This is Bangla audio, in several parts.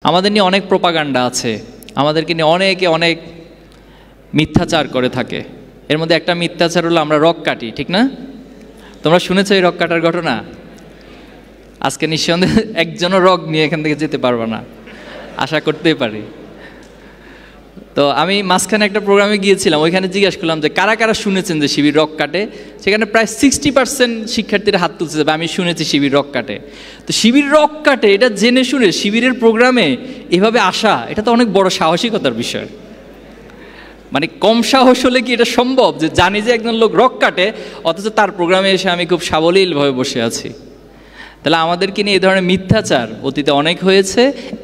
আমাদের নিয়ে অনেক প্রোপাগান্ডা আছে, আমাদেরকে নিয়ে অনেকে অনেক মিথ্যাচার করে থাকে। এর মধ্যে একটা মিথ্যাচার হলো আমরা রক কাটি, ঠিক না? তোমরা শুনেছো এই রক কাটার ঘটনা? আজকে নিঃসন্দেহে একজনও রক নিয়ে এখান থেকে যেতে পারবে না, আশা করতেই পারি। তো আমি মাঝখানে একটা প্রোগ্রামে গিয়েছিলাম, ওইখানে জিজ্ঞেস করলাম যে কারা কারা শুনেছেন যে শিবির রক কাটে। সেখানে প্রায় 60% শিক্ষার্থীরা হাত তুলছে, আমি শুনেছি শিবির রক কাটে। তো শিবির রক কাটে এটা জেনে শুনে শিবিরের প্রোগ্রামে এভাবে আসা, এটা তো অনেক বড় সাহসিকতার বিষয়। মানে কম সাহস হলে কি এটা সম্ভব যে জানি যে একজন লোক রক কাটে, অথচ তার প্রোগ্রামে এসে আমি খুব সাবলীলভাবে বসে আছি? তাহলে আমাদেরকে নিয়ে এই ধরনের মিথ্যাচার অতীতে অনেক হয়েছে,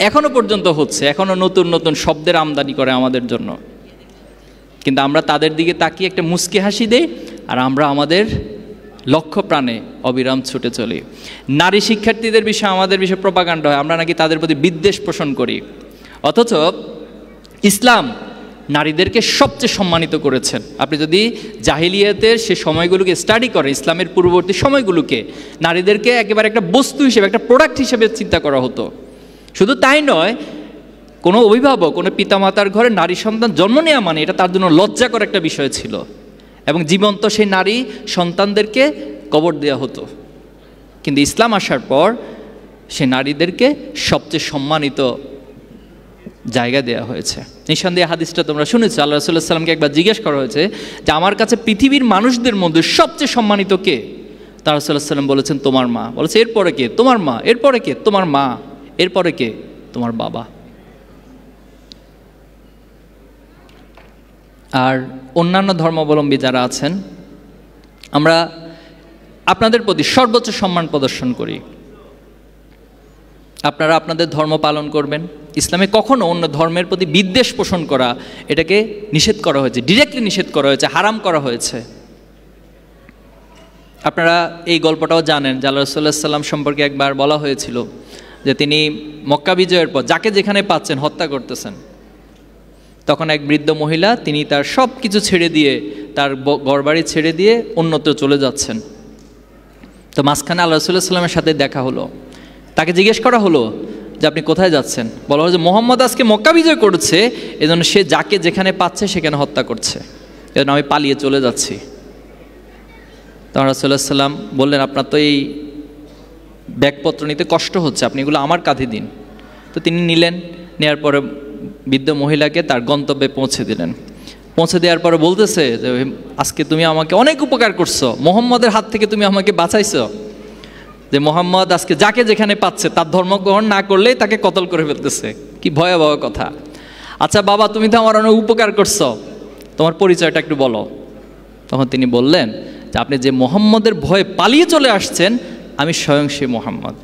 এখনো পর্যন্ত হচ্ছে, এখনো নতুন নতুন শব্দের আমদানি করে আমাদের জন্য। কিন্তু আমরা তাদের দিকে তাকিয়ে একটা মুচকি হাসি দেই, আর আমরা আমাদের লক্ষ্য প্রাণে অবিরাম ছুটে চলি। নারী শিক্ষার্থীদের বিষয়ে আমাদের বিষয়ে প্রোপাগান্ডা হয়, আমরা নাকি তাদের প্রতি বিদ্বেষ পোষণ করি। অথচ ইসলাম নারীদেরকে সবচেয়ে সম্মানিত করেছেন। আপনি যদি জাহিলিয়াতের সে সময়গুলোকে স্টাডি করেন, ইসলামের পূর্ববর্তী সময়গুলোকে, নারীদেরকে একেবারে একটা বস্তু হিসেবে, একটা প্রোডাক্ট হিসেবে চিন্তা করা হতো। শুধু তাই নয়, কোনো অভিভাবক, কোনো পিতামাতার ঘরে নারী সন্তান জন্ম নেওয়া মানে এটা তার জন্য লজ্জাকর একটা বিষয় ছিল, এবং জীবন্ত সেই নারী সন্তানদেরকে কবর দেওয়া হতো। কিন্তু ইসলাম আসার পর সে নারীদেরকে সবচেয়ে সম্মানিত জায়গা দেওয়া হয়েছে। নিঃসন্দেহে হাদিসটা তোমরা শুনেছো, আল্লাহ রাসূলুল্লাহ সাল্লাল্লাহু আলাইহি ওয়াসাল্লামকে একবার জিজ্ঞেস করা হয়েছে যে আমার কাছে পৃথিবীর মানুষদের মধ্যে সবচেয়ে সম্মানিত কে? তার রাসূলুল্লাহ সাল্লাল্লাহু আলাইহি ওয়াসাল্লাম বলেছেন তোমার মা। বলেছে এরপরে কে? তোমার মা। এরপরে কে? তোমার মা। এরপরে কে? তোমার বাবা। আর অন্যান্য ধর্মাবলম্বী যারা আছেন, আমরা আপনাদের প্রতি সর্বোচ্চ সম্মান প্রদর্শন করি। আপনারা আপনাদের ধর্ম পালন করবেন। ইসলামে কখনো অন্য ধর্মের প্রতি বিদ্বেষ পোষণ করা, এটাকে নিষেধ করা হয়েছে, ডিরেক্টলি নিষেধ করা হয়েছে, হারাম করা হয়েছে। আপনারা এই গল্পটাও জানেন যে আল্লাহ রাসূলুল্লাহ সাল্লাল্লাহু আলাইহি ওয়াসাল্লাম সম্পর্কে একবার বলা হয়েছিল যে তিনি মক্কা বিজয়ের পর যাকে যেখানে পাচ্ছেন হত্যা করতেছেন। তখন এক বৃদ্ধ মহিলা, তিনি তার সব কিছু ছেড়ে দিয়ে, তার ঘরবাড়ি ছেড়ে দিয়ে অন্যত্র চলে যাচ্ছেন। তো মাঝখানে আল্লাহ রাসূলুল্লাহ সাল্লাল্লাহু আলাইহি ওয়াসাল্লামের সাথে দেখা হলো। তাকে জিজ্ঞেস করা হলো যে আপনি কোথায় যাচ্ছেন? বলা হলো যে মুহাম্মদ আজকে মক্কা বিজয় করেছে, এজন্য সে যাকে যেখানে পাচ্ছে সেখানে হত্যা করছে, এজন্য আমি পালিয়ে চলে যাচ্ছি। তখন রাসূলুল্লাহ সাল্লাল্লাহু আলাইহি ওয়াসাল্লাম বললেন আপনার তো এই ব্যাগপত্র নিতে কষ্ট হচ্ছে, আপনি এগুলো আমার কাঁধে দিন। তো তিনি নিলেন, নেওয়ার পরে বৃদ্ধ মহিলাকে তার গন্তব্যে পৌঁছে দিলেন। পৌঁছে দেওয়ার পরে বলতেছে যে আজকে তুমি আমাকে অনেক উপকার করছো, মুহাম্মদের হাত থেকে তুমি আমাকে বাঁচাইছো। যে মুহাম্মদ আজকে যাকে যেখানে পাচ্ছে তার ধর্ম গ্রহণ না করলেই তাকে কতল করে ফেলতেছে। কি ভয়াবহ কথা! আচ্ছা বাবা, তুমি তো আমার অনেক উপকার করছো, তোমার পরিচয়টা একটু বলো। তখন তিনি বললেন যে আপনি যে মুহাম্মদের ভয়ে পালিয়ে চলে আসছেন, আমি স্বয়ং সেই মুহাম্মদ।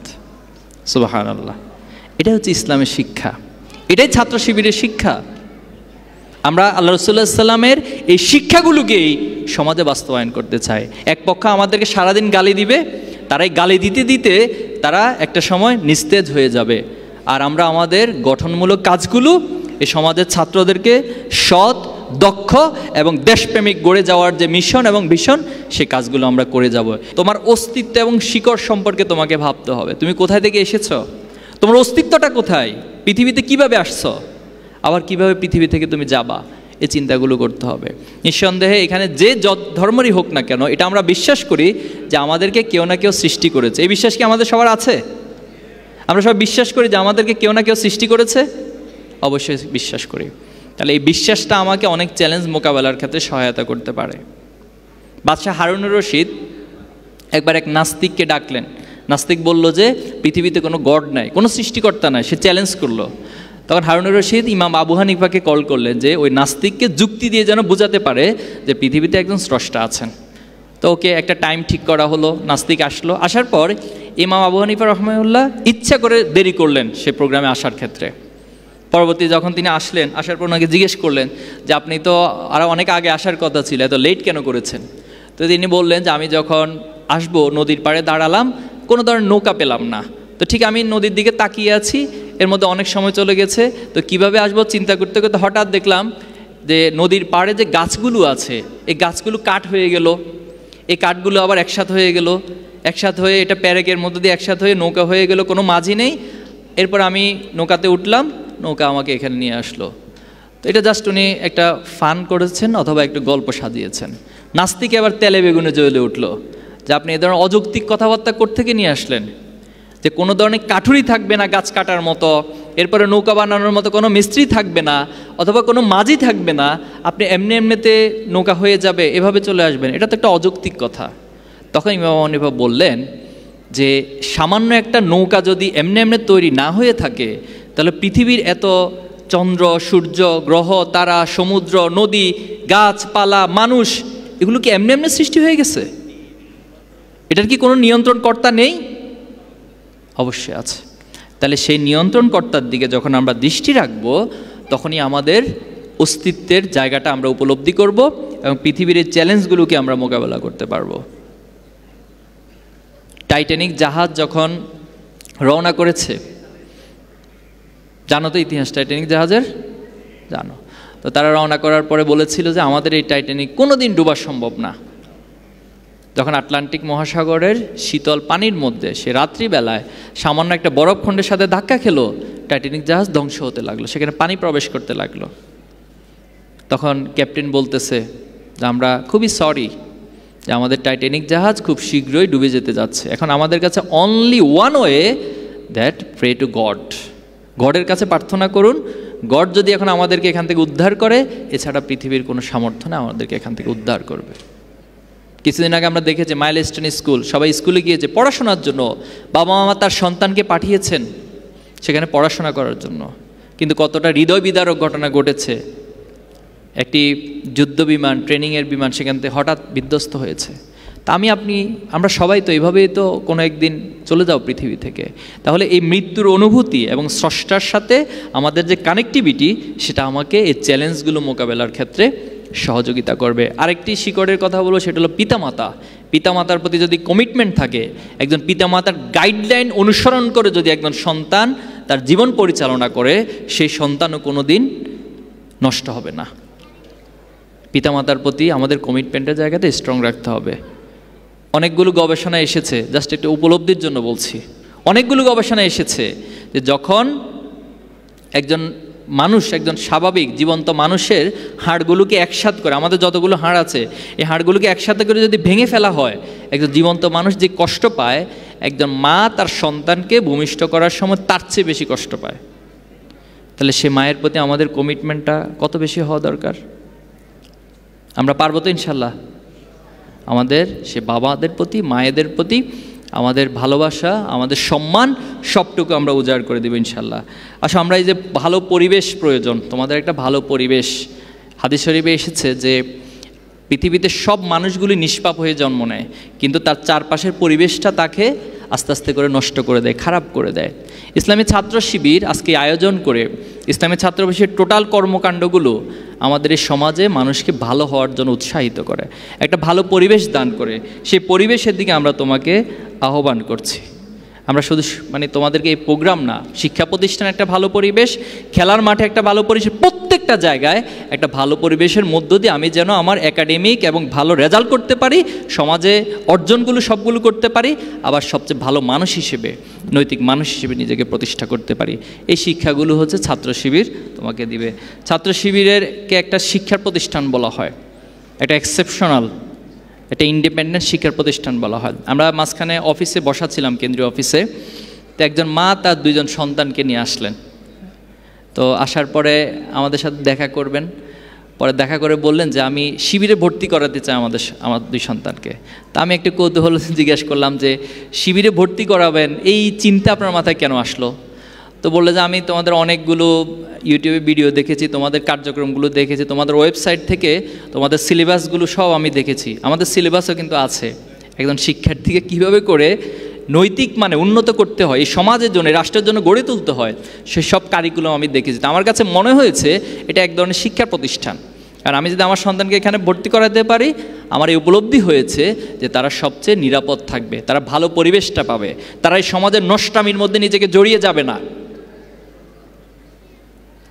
সুবহানাল্লাহ! এটা হচ্ছে ইসলামের শিক্ষা, এটাই ছাত্র শিবিরের শিক্ষা। আমরা আল্লাহ রাসূলুল্লাহ সাল্লামের এই শিক্ষাগুলোকেই সমাজে বাস্তবায়ন করতে চাই। এক পক্ষ আমাদেরকে সারাদিন গালি দিবে, তারাই গালি দিতে দিতে তারা একটা সময় নিস্তেজ হয়ে যাবে, আর আমরা আমাদের গঠনমূলক কাজগুলো এই সমাজের ছাত্রদেরকে সৎ, দক্ষ এবং দেশপ্রেমিক গড়ে যাওয়ার যে মিশন এবং ভিশন, সে কাজগুলো আমরা করে যাব। তোমার অস্তিত্ব এবং শিকড় সম্পর্কে তোমাকে ভাবতে হবে। তুমি কোথায় থেকে এসেছো? তোমার অস্তিত্বটা কোথায়? পৃথিবীতে কিভাবে আসছো? আবার কিভাবে পৃথিবী থেকে তুমি যাবা? এই চিন্তাগুলো করতে হবে। নিঃসন্দেহে এখানে যে ধর্মেরই হোক না কেন, এটা আমরা বিশ্বাস করি যে আমাদেরকে কেউ না কেউ সৃষ্টি করেছে। এই বিশ্বাস কি আমাদের সবার আছে? আমরা সবাই বিশ্বাস করি যে আমাদেরকে কেউ না কেউ সৃষ্টি করেছে? অবশ্যই বিশ্বাস করি। তাহলে এই বিশ্বাসটা আমাকে অনেক চ্যালেঞ্জ মোকাবেলার ক্ষেত্রে সহায়তা করতে পারে। বাদশাহ হারুনুর রশিদ একবার এক নাস্তিককে ডাকলেন। নাস্তিক বলল যে পৃথিবীতে কোনো গড নাই, কোনো সৃষ্টিকর্তা নাই, সে চ্যালেঞ্জ করলো। তখন হারুনুর রশিদ ইমাম আবু হানিফাকে কল করলেন যে ওই নাস্তিককে যুক্তি দিয়ে যেন বোঝাতে পারে যে পৃথিবীতে একজন স্রষ্টা আছেন। তো ওকে একটা টাইম ঠিক করা হলো, নাস্তিক আসলো। আসার পর ইমাম আবু হানিফা রাহমাহুল্লাহ ইচ্ছা করে দেরি করলেন সে প্রোগ্রামে আসার ক্ষেত্রে। পরবর্তী যখন তিনি আসলেন, আসার পর ওনাকে জিজ্ঞেস করলেন যে আপনি তো আরও অনেক আগে আসার কথা ছিল, এত লেট কেন করেছেন? তো তিনি বললেন যে আমি যখন আসবো নদীর পাড়ে দাঁড়ালাম, কোনো ধরনের নৌকা পেলাম না। তো ঠিক আমি নদীর দিকে তাকিয়ে আছি, এর মধ্যে অনেক সময় চলে গেছে। তো কিভাবে আসবো চিন্তা করতে করতে হঠাৎ দেখলাম যে নদীর পাড়ে যে গাছগুলো আছে, এই গাছগুলো কাঠ হয়ে গেল, এই কাঠগুলো আবার একসাথে হয়ে গেল, একসাথে হয়ে এটা প্যারেকের মধ্যে দিয়ে একসাথে হয়ে নৌকা হয়ে গেল, কোনো মাঝি নেই। এরপর আমি নৌকাতে উঠলাম, নৌকা আমাকে এখানে নিয়ে আসলো। তো এটা জাস্ট উনি একটা ফান করেছেন অথবা একটু গল্প সাজিয়েছেন। নাস্তিকে আবার তেলে বেগুনে জ্বলে উঠলো যে আপনি এ ধরনের অযৌক্তিক কথাবার্তা কোত্থেকে নিয়ে আসলেন, যে কোনো ধরনের কাঠুরি থাকবে না গাছ কাটার মতো, এরপরে নৌকা বানানোর মতো কোনো মিস্ত্রি থাকবে না অথবা কোনো মাঝি থাকবে না, আপনি এমনি এমনিতে নৌকা হয়ে যাবে এভাবে চলে আসবেন, এটা তো একটা অযৌক্তিক কথা। তখন ইমাম আবু হানিফা বললেন যে সামান্য একটা নৌকা যদি এমনি এমনি তৈরি না হয়ে থাকে, তাহলে পৃথিবীর এত চন্দ্র, সূর্য, গ্রহ, তারা, সমুদ্র, নদী, গাছপালা, মানুষ, এগুলো কি এমনি এমনি সৃষ্টি হয়ে গেছে? এটার কি কোনো নিয়ন্ত্রণকর্তা নেই? অবশ্যই আছে। তাহলে সেই নিয়ন্ত্রণকর্তার দিকে যখন আমরা দৃষ্টি রাখব, তখনই আমাদের অস্তিত্বের জায়গাটা আমরা উপলব্ধি করব এবং পৃথিবীর এই চ্যালেঞ্জগুলোকে আমরা মোকাবেলা করতে পারবো। টাইটানিক জাহাজ যখন রওনা করেছে, জানো তো ইতিহাস টাইটানিক জাহাজের? জানো তো। তারা রওনা করার পরে বলেছিল যে আমাদের এই টাইটানিক কোনোদিন ডুবা সম্ভব না। যখন আটলান্টিক মহাসাগরের শীতল পানির মধ্যে সে রাত্রিবেলায় সামান্য একটা বরফখণ্ডের সাথে ধাক্কা খেলো, টাইটানিক জাহাজ ধ্বংস হতে লাগলো, সেখানে পানি প্রবেশ করতে লাগলো। তখন ক্যাপ্টেন বলতেছে যে আমরা খুবই সরি যে আমাদের টাইটানিক জাহাজ খুব শীঘ্রই ডুবে যেতে যাচ্ছে। এখন আমাদের কাছে only one way, that pray to God. গডের কাছে প্রার্থনা করুন। গড যদি এখন আমাদেরকে এখান থেকে উদ্ধার করে, এছাড়া পৃথিবীর কোনো সামর্থ্য না আমাদেরকে এখান থেকে উদ্ধার করবে। কিছুদিন আগে আমরা দেখেছি মাইলস্টোন স্কুল, সবাই স্কুলে গিয়েছে পড়াশোনার জন্য, বাবা মামা তার সন্তানকে পাঠিয়েছেন সেখানে পড়াশোনা করার জন্য, কিন্তু কতটা হৃদয় বিদারক ঘটনা ঘটেছে। একটি যুদ্ধ বিমান, ট্রেনিংয়ের বিমান সেখান থেকে হঠাৎ বিধ্বস্ত হয়েছে। তা আমরা সবাই তো এইভাবেই তো কোনো একদিন চলে যাও পৃথিবী থেকে। তাহলে এই মৃত্যুর অনুভূতি এবং স্রষ্টার সাথে আমাদের যে কানেক্টিভিটি, সেটা আমাকে এই চ্যালেঞ্জগুলো মোকাবেলার ক্ষেত্রে সহযোগিতা করবে। আরেকটি শিকড়ের কথা বলবো, সেটা হলো পিতামাতা। পিতামাতার প্রতি যদি কমিটমেন্ট থাকে, একজন পিতামাতার গাইডলাইন অনুসরণ করে যদি একজন সন্তান তার জীবন পরিচালনা করে, সেই সন্তানও কোনো দিন নষ্ট হবে না। পিতামাতার প্রতি আমাদের কমিটমেন্টের জায়গাতে স্ট্রং রাখতে হবে। অনেকগুলো গবেষণা এসেছে, জাস্ট একটু উপলব্ধির জন্য বলছি, অনেকগুলো গবেষণা এসেছে যে যখন একজন স্বাভাবিক জীবন্ত মানুষের হাড়গুলোকে একসাথে করে, আমাদের যতগুলো হাড় আছে এই হাড়গুলোকে একসাথে করে যদি ভেঙে ফেলা হয়, একজন জীবন্ত মানুষ যে কষ্ট পায়, একজন মা তার সন্তানকে ভূমিষ্ঠ করার সময় তার চেয়ে বেশি কষ্ট পায়। তাহলে সে মায়ের প্রতি আমাদের কমিটমেন্টটা কত বেশি হওয়া দরকার। আমরা পারবো তো ইনশাল্লাহ? আমাদের সে বাবাদের প্রতি, মায়েদের প্রতি আমাদের ভালোবাসা, আমাদের সম্মান সবটুকু আমরা উজাড় করে দেব ইনশাল্লাহ। আচ্ছা, আমরা এই যে ভালো পরিবেশ প্রয়োজন, তোমাদের একটা ভালো পরিবেশ, হাদিস শরীফে এসেছে যে পৃথিবীতে সব মানুষগুলি নিষ্পাপ হয়ে জন্ম নেয়, কিন্তু তার চারপাশের পরিবেশটা তাকে আস্তে আস্তে করে নষ্ট করে দেয়, খারাপ করে দেয়। ইসলামী ছাত্র শিবির আজকে আয়োজন করে ইসলামী ছাত্র শিবিরের টোটাল কর্মকাণ্ডগুলো আমাদের এই সমাজে মানুষকে ভালো হওয়ার জন্য উৎসাহিত করে, একটা ভালো পরিবেশ দান করে। সেই পরিবেশের দিকে আমরা তোমাকে আহ্বান করছি। আমরা শুধু তোমাদেরকে এই প্রোগ্রাম না, শিক্ষা প্রতিষ্ঠানে একটা ভালো পরিবেশ, খেলার মাঠে একটা ভালো পরিবেশ, প্রত্যেকটা জায়গায় একটা ভালো পরিবেশের মধ্য দিয়ে আমি যেন আমার একাডেমিক এবং ভালো রেজাল্ট করতে পারি, সমাজে অর্জনগুলো সবগুলো করতে পারি, আবার সবচেয়ে ভালো মানুষ হিসেবে, নৈতিক মানুষ হিসেবে নিজেকে প্রতিষ্ঠা করতে পারি। এই শিক্ষাগুলো হচ্ছে ছাত্র শিবির তোমাকে দিবে। ছাত্র শিবিরেরকে একটা শিক্ষার প্রতিষ্ঠান বলা হয়, একটা এক্সেপশনাল, এটা ইন্ডিপেন্ডেন্ট শিক্ষার প্রতিষ্ঠান বলা হয়। আমরা মাঝখানে অফিসে বসাছিলাম, কেন্দ্রীয় অফিসে, তো একজন মা তার 2জন সন্তানকে নিয়ে আসলেন। তো আসার পরে আমাদের সাথে দেখা করবেন, পরে দেখা করে বললেন যে আমি শিবিরে ভর্তি করাতে চাই আমার 2 সন্তানকে। তা আমি একটু কৌতূহল জিজ্ঞাসা করলাম যে শিবিরে ভর্তি করাবেন, এই চিন্তা আপনার মাথায় কেন আসলো? তো বললে যে আমি তোমাদের অনেকগুলো ইউটিউবে ভিডিও দেখেছি, তোমাদের কার্যক্রমগুলো দেখেছি, তোমাদের ওয়েবসাইট থেকে তোমাদের সিলেবাসগুলো সব আমি দেখেছি। আমাদের সিলেবাসও কিন্তু আছে একজন শিক্ষার্থীকে কীভাবে করে নৈতিক উন্নত করতে হয়, এই সমাজের জন্য, রাষ্ট্রের জন্য গড়ে তুলতে হয়, সেই সব কারিকুলাম আমি দেখেছি। তো আমার কাছে মনে হয়েছে এটা এক ধরনের শিক্ষা প্রতিষ্ঠান। আর আমি যদি আমার সন্তানকে এখানে ভর্তি করাতে পারি, আমার এই উপলব্ধি হয়েছে যে তারা সবচেয়ে নিরাপদ থাকবে, তারা ভালো পরিবেশটা পাবে, তারা এই সমাজের নষ্টামির মধ্যে নিজেকে জড়িয়ে যাবে না।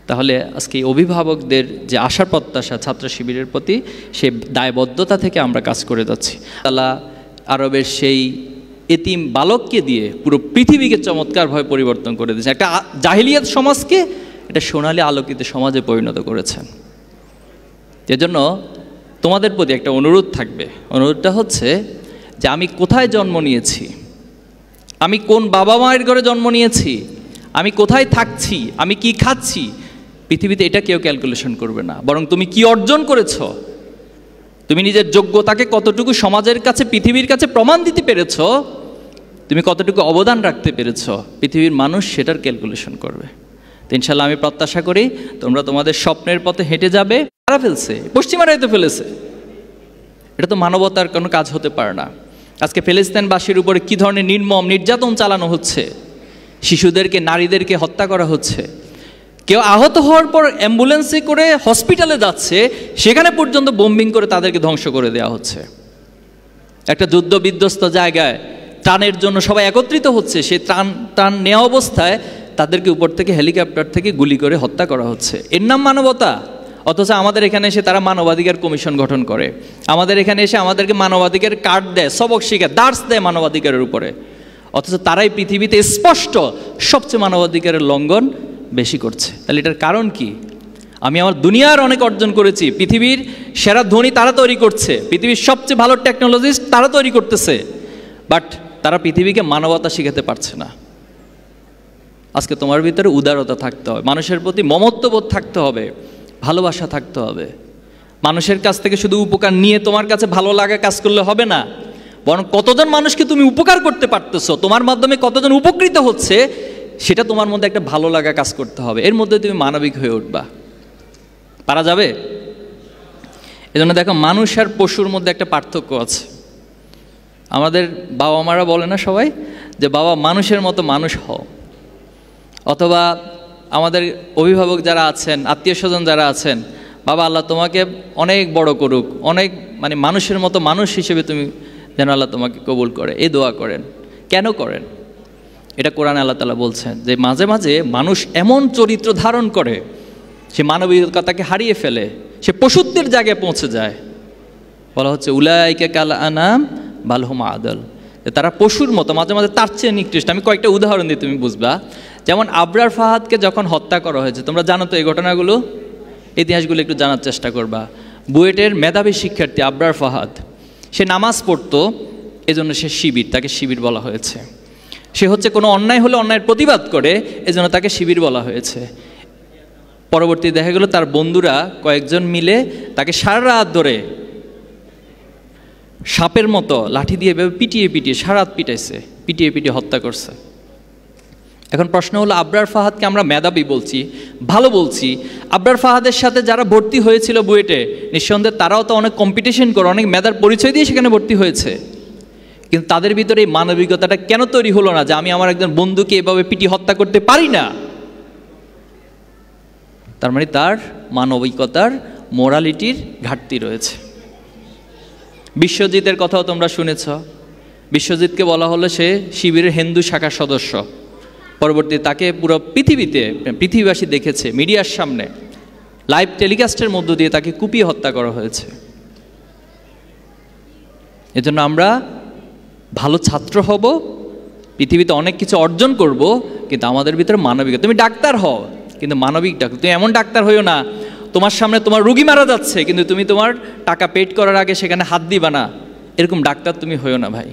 তাহলে আজকে এই অভিভাবকদের যে আশার প্রত্যাশা ছাত্র শিবিরের প্রতি, সেই দায়বদ্ধতা থেকে আমরা কাজ করে যাচ্ছি। আল্লাহ আরবের সেই এতিম বালককে দিয়ে পুরো পৃথিবীকে চমৎকারভাবে পরিবর্তন করে দিয়েছেন। একটা জাহিলিয়াত সমাজকে এটা সোনালী আলোকিত সমাজে পরিণত করেছেন। এজন্য তোমাদের প্রতি একটা অনুরোধ থাকবে। অনুরোধটা হচ্ছে যে আমি কোথায় জন্ম নিয়েছি, আমি কোন বাবা মায়ের ঘরে জন্ম নিয়েছি, আমি কোথায় থাকছি, আমি কি খাচ্ছি, পৃথিবীতে এটা কেউ ক্যালকুলেশন করবে না। বরং তুমি কি অর্জন করেছ, তুমি নিজের যোগ্যতাকে কতটুকু সমাজের কাছে, পৃথিবীর কাছে প্রমাণ দিতে পেরেছ, তুমি কতটুকু অবদান রাখতে পেরেছ, পৃথিবীর মানুষ সেটার ক্যালকুলেশন করবে। তো ইনশাল্লাহ আমি প্রত্যাশা করি তোমরা তোমাদের স্বপ্নের পথে হেঁটে যাবে। তারা ফেলছে, পশ্চিমারাই তো ফেলেছে, এটা তো মানবতার কোনো কাজ হতে পারে না। আজকে ফিলিস্তিনবাসীর উপরে কী ধরনের নির্মম নির্যাতন চালানো হচ্ছে, শিশুদেরকে, নারীদেরকে হত্যা করা হচ্ছে। কেউ আহত হওয়ার পর অ্যাম্বুলেন্সে করে হসপিটালে যাচ্ছে, সেখানে পর্যন্ত বোম্বিং করে তাদেরকে ধ্বংস করে দেওয়া হচ্ছে। একটা যুদ্ধ বিধ্বস্ত জায়গায় ত্রাণের জন্য সবাই একত্রিত হচ্ছে, সেই ত্রাণ নেওয়া অবস্থায় তাদেরকে উপর থেকে হেলিকপ্টার থেকে গুলি করে হত্যা করা হচ্ছে। এর নাম মানবতা? অথচ আমাদের এখানে এসে তারা মানবাধিকার কমিশন গঠন করে, আমাদের এখানে এসে আমাদেরকে মানবাধিকার কার্ড দেয়, সবক শিখায়, দার্স দেয় মানবাধিকারের উপরে। অথচ তারাই পৃথিবীতে স্পষ্ট সবচেয়ে মানবাধিকারের লঙ্ঘন বেশি করছে। তাহলে এটার কারণ কি? আমি আমার দুনিয়ার অনেক অর্জন করেছি, পৃথিবীর সেরা ধনী তারা তৈরি করছে, পৃথিবীর সবচেয়ে ভালো টেকনোলজিস্ট তারা তৈরি করতেছে, বাট তারা পৃথিবীকে মানবতা শিখাতে পারছে না। আজকে তোমার ভিতরে উদারতা থাকতে হবে, মানুষের প্রতি মমত্ববোধ থাকতে হবে, ভালোবাসা থাকতে হবে। মানুষের কাছ থেকে শুধু উপকার নিয়ে তোমার কাছে ভালো লাগা কাজ করলে হবে না, বরং কতজন মানুষকে তুমি উপকার করতে পারতেছো, তোমার মাধ্যমে কতজন উপকৃত হচ্ছে, সেটা তোমার মধ্যে একটা ভালো লাগা কাজ করতে হবে। এর মধ্যে তুমি মানবিক হয়ে উঠবা। পারা যাবে? এজন্য দেখো, মানুষ আর পশুর মধ্যে একটা পার্থক্য আছে। আমাদের বাবা মারা বলে না সবাই যে বাবা মানুষের মতো মানুষ হও, অথবা আমাদের অভিভাবক যারা আছেন, আত্মীয় স্বজন যারা আছেন, বাবা আল্লাহ তোমাকে অনেক বড় করুক, অনেক মানুষের মতো মানুষ হিসেবে তুমি যেন আল্লাহ তোমাকে কবুল করে, এই দোয়া করেন। কেন করেন? এটা কোরআনে আল্লাহ তাআলা বলছেন যে মাঝে মাঝে মানুষ এমন চরিত্র ধারণ করে, সে মানবিকতাকে হারিয়ে ফেলে, সে পশুত্বের জায়গায় পৌঁছে যায়। বলা হচ্ছে উলাইকা কাল আনাম বাল হুম আদল, তারা পশুর মতো, মাঝে মাঝে তার চেয়ে নিকৃষ্ট। আমি কয়েকটা উদাহরণ দিই, তুমি বুঝবা। যেমন আবরার ফাহাদকে যখন হত্যা করা হয়েছে, তোমরা জানো তো এই ঘটনাগুলো, ইতিহাসগুলো একটু জানার চেষ্টা করবা। বুয়েটের মেধাবী শিক্ষার্থী আবরার ফাহাদ, সে নামাজ পড়তো, এজন্য সে শিবির, তাকে শিবির বলা হয়েছে। সে হচ্ছে কোনো অন্যায় হলে অন্যায়ের প্রতিবাদ করে, এজন্য তাকে শিবির বলা হয়েছে। পরবর্তী দেখা গেল তার বন্ধুরা কয়েকজন মিলে তাকে সারা রাত ধরে সাপের মতো লাঠি দিয়ে পিটিয়ে পিটিয়ে সারা রাত পিটাইছে, পিটিয়ে পিটিয়ে হত্যা করছে। এখন প্রশ্ন হলো, আবরার ফাহাদকে আমরা মেধাবী বলছি, ভালো বলছি, আবরার ফাহাদের সাথে যারা ভর্তি হয়েছিল বুয়েটে, নিঃসন্দেহে তারাও তো অনেক কম্পিটিশন করে, অনেক মেধার পরিচয় দিয়ে সেখানে ভর্তি হয়েছে। কিন্তু তাদের ভিতরে এই মানবিকতাটা কেন তৈরি হলো না যে আমি আমার একজন বন্ধুকে এভাবে পিটিয়ে হত্যা করতে পারি না? তার মানে তার মানবিকতার, মোরালিটির ঘাটতি রয়েছে। বিশ্বজিতের কথাও তোমরা শুনেছ। বিশ্বজিৎকে বলা হলো সে শিবিরের হিন্দু শাখার সদস্য। পরবর্তী তাকে পুরো পৃথিবীবাসী দেখেছে, মিডিয়ার সামনে লাইভ টেলিকাস্টের মধ্য দিয়ে তাকে কুপিয়ে হত্যা করা হয়েছে। এজন্য আমরা ভালো ছাত্র হব, পৃথিবীতে অনেক কিছু অর্জন করব, কিন্তু আমাদের ভিতরে মানবিকতা। তুমি ডাক্তার হও, কিন্তু মানবিক ডাক্তার। তুমি এমন ডাক্তার হইও না তোমার সামনে তোমার রোগী মারা যাচ্ছে, কিন্তু তুমি তোমার টাকা পেড করার আগে সেখানে হাত দিবা না, এরকম ডাক্তার তুমি হইও না ভাই।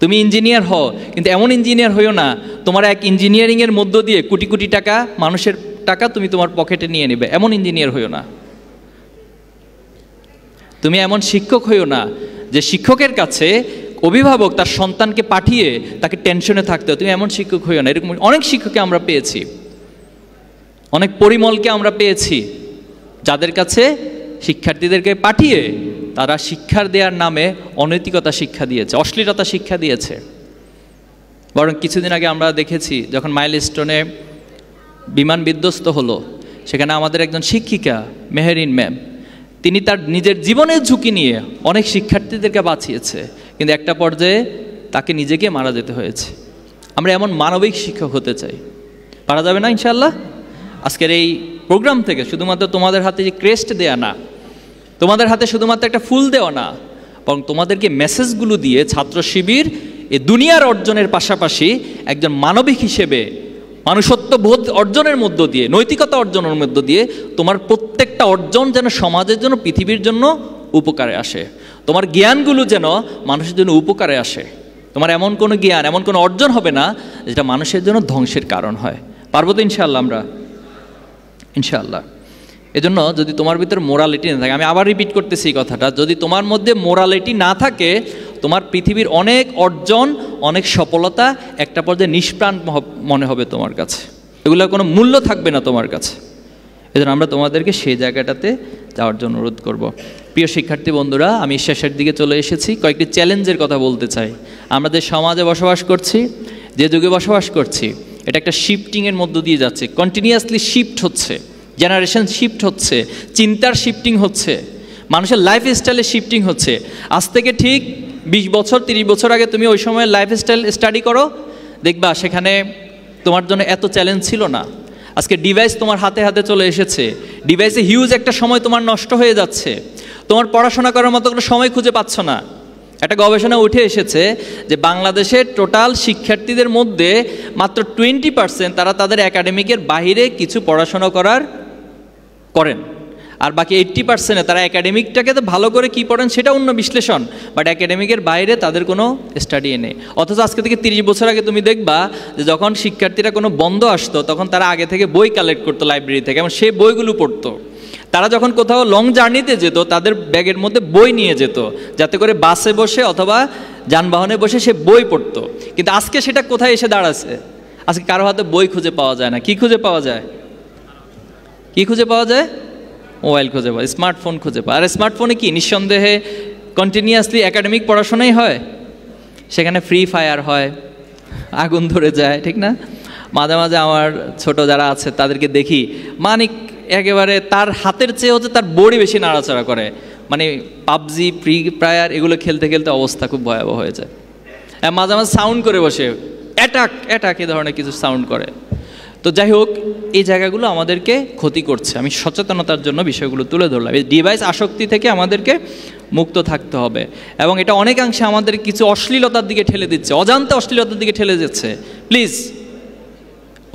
তুমি ইঞ্জিনিয়ার হও, কিন্তু এমন ইঞ্জিনিয়ার হইও না তোমার এক ইঞ্জিনিয়ারিংয়ের মধ্য দিয়ে কোটি কোটি টাকা, মানুষের টাকা তুমি তোমার পকেটে নিয়ে নেবে, এমন ইঞ্জিনিয়ার হইও না। তুমি এমন শিক্ষক হইও না যে শিক্ষকের কাছে অভিভাবক তার সন্তানকে পাঠিয়ে তাকে টেনশনে থাকতে হয়, তুমি এমন শিক্ষক হইও না। এরকম অনেক শিক্ষককে আমরা পেয়েছি, অনেক পরিমলকে আমরা পেয়েছি, যাদের কাছে শিক্ষার্থীদেরকে পাঠিয়ে তারা শিক্ষার দেওয়ার নামে অনৈতিকতা শিক্ষা দিয়েছে, অশ্লীলতা শিক্ষা দিয়েছে। বরং কিছুদিন আগে আমরা দেখেছি যখন মাইলস্টোনে বিমান বিধ্বস্ত হলো, সেখানে আমাদের একজন শিক্ষিকা মেহেরিন ম্যাম, তিনি তার নিজের জীবনের ঝুঁকি নিয়ে অনেক শিক্ষার্থীদেরকে বাঁচিয়েছে, কিন্তু একটা পর্যায়ে তাকে নিজেকে মারা যেতে হয়েছে। আমরা এমন মানবিক শিক্ষক হতে চাই। পারা যাবে না ইনশাআল্লাহ? আজকের এই প্রোগ্রাম থেকে শুধুমাত্র তোমাদের হাতে যে ক্রেস্ট দেয়া না, তোমাদের হাতে শুধুমাত্র একটা ফুল দেওয়া না, বরং তোমাদেরকে মেসেজগুলো দিয়ে ছাত্র শিবির এ দুনিয়ার অর্জনের পাশাপাশি একজন মানবিক হিসেবে মানুষত্ববোধ অর্জনের মধ্য দিয়ে, নৈতিকতা অর্জনের মধ্য দিয়ে তোমার প্রত্যেকটা অর্জন যেন সমাজের জন্য, পৃথিবীর জন্য উপকারে আসে। তোমার জ্ঞানগুলো যেন মানুষের জন্য উপকারে আসে। তোমার এমন কোনো জ্ঞান, এমন কোনো অর্জন হবে না যেটা মানুষের জন্য ধ্বংসের কারণ হয়। পারবো তো ইনশাআল্লাহ আমরা? ইনশাআল্লাহ। এজন্য যদি তোমার ভিতরে মোরালিটি না থাকে, আমি আবার রিপিট করতেছি এই কথাটা, যদি তোমার মধ্যে মোরালিটি না থাকে, তোমার পৃথিবীর অনেক অর্জন, অনেক সফলতা একটা পর্যায়ে নিষ্প্রাণ মনে হবে তোমার কাছে, এগুলোর কোনো মূল্য থাকবে না তোমার কাছে। এজন্য আমরা তোমাদেরকে সেই জায়গাটাতে যাওয়ার জন্য অনুরোধ করব। প্রিয় শিক্ষার্থী বন্ধুরা, আমি শেষের দিকে চলে এসেছি। কয়েকটি চ্যালেঞ্জের কথা বলতে চাই। আমরা যে সমাজে বসবাস করছি, যে যুগে বসবাস করছি, এটা একটা শিফটিংয়ের মধ্য দিয়ে যাচ্ছে। কন্টিনিউয়াসলি শিফট হচ্ছে, জেনারেশন শিফট হচ্ছে, চিন্তার শিফটিং হচ্ছে, মানুষের লাইফ স্টাইলে শিফটিং হচ্ছে। আজ থেকে ঠিক 20 বছর 30 বছর আগে তুমি ওই সময় লাইফ স্টাইল স্টাডি করো, দেখবা সেখানে তোমার জন্য এত চ্যালেঞ্জ ছিল না। আজকে ডিভাইস তোমার হাতে হাতে চলে এসেছে, ডিভাইসে হিউজ একটা সময় তোমার নষ্ট হয়ে যাচ্ছে, তোমার পড়াশোনা করার মতো কোনো সময় খুঁজে পাচ্ছ না। একটা গবেষণা উঠে এসেছে যে বাংলাদেশের টোটাল শিক্ষার্থীদের মধ্যে মাত্র 20% তারা তাদের একাডেমিকের বাইরে কিছু পড়াশোনা করেন, আর বাকি 80% তারা একাডেমিকটাকে তো ভালো করে কী পড়েন সেটা অন্য বিশ্লেষণ, বাট একাডেমিকের বাইরে তাদের কোনো স্টাডি নেই। অথচ আজকে থেকে 30 বছর আগে তুমি দেখবা যে যখন শিক্ষার্থীরা কোনো বন্ধ আসতো, তখন তারা আগে থেকে বই কালেক্ট করতো লাইব্রেরি থেকে এবং সেই বইগুলো পড়তো। তারা যখন কোথাও লং জার্নিতে যেত, তাদের ব্যাগের মধ্যে বই নিয়ে যেত, যাতে করে বাসে বসে অথবা যানবাহনে বসে সে বই পড়তো। কিন্তু আজকে সেটা কোথায় এসে দাঁড়াচ্ছে? আজকে কারো হাতে বই খুঁজে পাওয়া যায় না। কি খুঁজে পাওয়া যায়? কি খুঁজে পাওয়া যায়? মোবাইল খুঁজে পাওয়া, স্মার্টফোন খুঁজে পাওয়া। আর স্মার্টফোনে কি নিঃসন্দেহে কন্টিনিউয়াসলি একাডেমিক পড়াশোনাই হয়, সেখানে ফ্রি ফায়ার হয়, আগুন ধরে যায়, ঠিক না? মাঝে মাঝে আমার ছোট যারা আছে তাদেরকে দেখি, মানে একেবারে তার হাতের চেয়ে হচ্ছে তার বডি বেশি নাড়াচাড়া করে, মানে পাবজি, ফ্রি ফায়ার এগুলো খেলতে খেলতে অবস্থা খুব ভয়াবহ হয়ে যায়। মাঝে মাঝে সাউন্ড করে বসে, অ্যাটাক অ্যাটাক এ ধরনের কিছু সাউন্ড করে। তো যাই হোক, এই জায়গাগুলো আমাদেরকে ক্ষতি করছে। আমি সচেতনতার জন্য বিষয়গুলো তুলে ধরলাম। এই ডিভাইস আসক্তি থেকে আমাদেরকে মুক্ত থাকতে হবে, এবং এটা অনেকাংশে আমাদের কিছু অশ্লীলতার দিকে ঠেলে দিচ্ছে, অজান্তে অশ্লীলতার দিকে ঠেলে যাচ্ছে। প্লিজ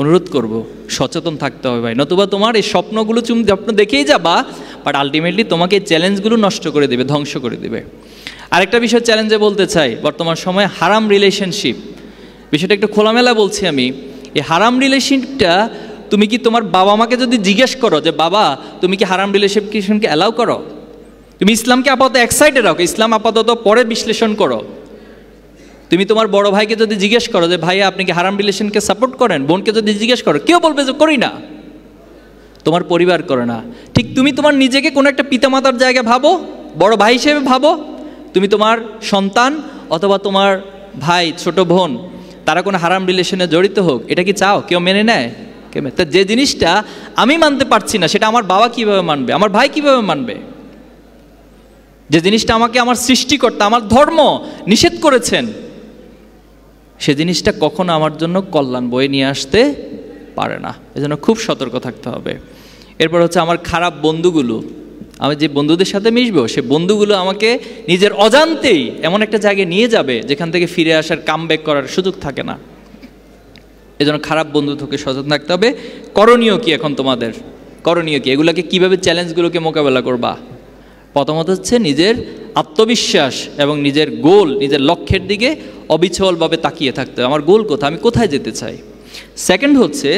অনুরোধ করব, সচেতন থাকতে হবে ভাই, নতুবা তোমার এই স্বপ্নগুলো তুমি স্বপ্ন দেখেই যাবা, বাট আলটিমেটলি তোমাকে এই চ্যালেঞ্জগুলো নষ্ট করে দেবে, ধ্বংস করে দেবে। আরেকটা বিষয় চ্যালেঞ্জে বলতে চাই, বর্তমান সময়ে হারাম রিলেশনশিপ, বিষয়টা একটু খোলামেলা বলছি আমি। এই হারাম রিলেশনটা তুমি কি তোমার বাবা মাকে যদি জিজ্ঞেস করো যে বাবা তুমি কি হারাম রিলেশনকে অ্যালাউ করো, তুমি ইসলামকে আপাতত এক সাইডে রাখো, ইসলাম আপাতত পরে বিশ্লেষণ করো। তুমি তোমার বড় ভাইকে যদি জিজ্ঞেস করো যে ভাইয়া আপনি কি হারাম রিলেশনকে সাপোর্ট করেন, বোনকে যদি জিজ্ঞেস করো, কেউ বলবে যে করি না, তোমার পরিবার করে না। ঠিক তুমি তোমার নিজেকে কোনো একটা পিতামাতার জায়গায় ভাবো, বড় ভাই হিসেবে ভাবো, তুমি তোমার সন্তান অথবা তোমার ভাই, ছোট বোন, তারা কোনো হারাম রিলেশনে জড়িত হোক, এটা কি চাও? কেউ মেনে নেয়? কেউ? তা যে জিনিসটা আমি মানতে পারছি না, সেটা আমার বাবা কিভাবে মানবে, আমার ভাই কিভাবে মানবে? যে জিনিসটা আমাকে আমার সৃষ্টিকর্তা, আমার ধর্ম নিষেধ করেছেন, সে জিনিসটা কখনো আমার জন্য কল্যাণ বয়ে নিয়ে আসতে পারে না। এজন্য খুব সতর্ক থাকতে হবে। এরপর হচ্ছে আমার খারাপ বন্ধুগুলো, আমি যে বন্ধুদের সাথে মিশবো, সে বন্ধুগুলো আমাকে নিজের অজান্তেই এমন একটা জায়গায় নিয়ে যাবে যেখান থেকে ফিরে আসার কামব্যাক করার সুযোগ থাকে না। এজন্য খারাপ বন্ধু থেকে সচেতন থাকতে হবে। করণীয় কি এখন তোমাদের? করণীয় কি? এগুলোকে কিভাবে চ্যালেঞ্জগুলোকে মোকাবেলা করবা? প্রথমত হচ্ছে নিজের আত্মবিশ্বাস এবং নিজের গোল, নিজের লক্ষ্যের দিকে অবিচলভাবে তাকিয়ে থাকতে হবে। আমার গোল কোথায়, আমি কোথায় যেতে চাই। সেকেন্ড হচ্ছে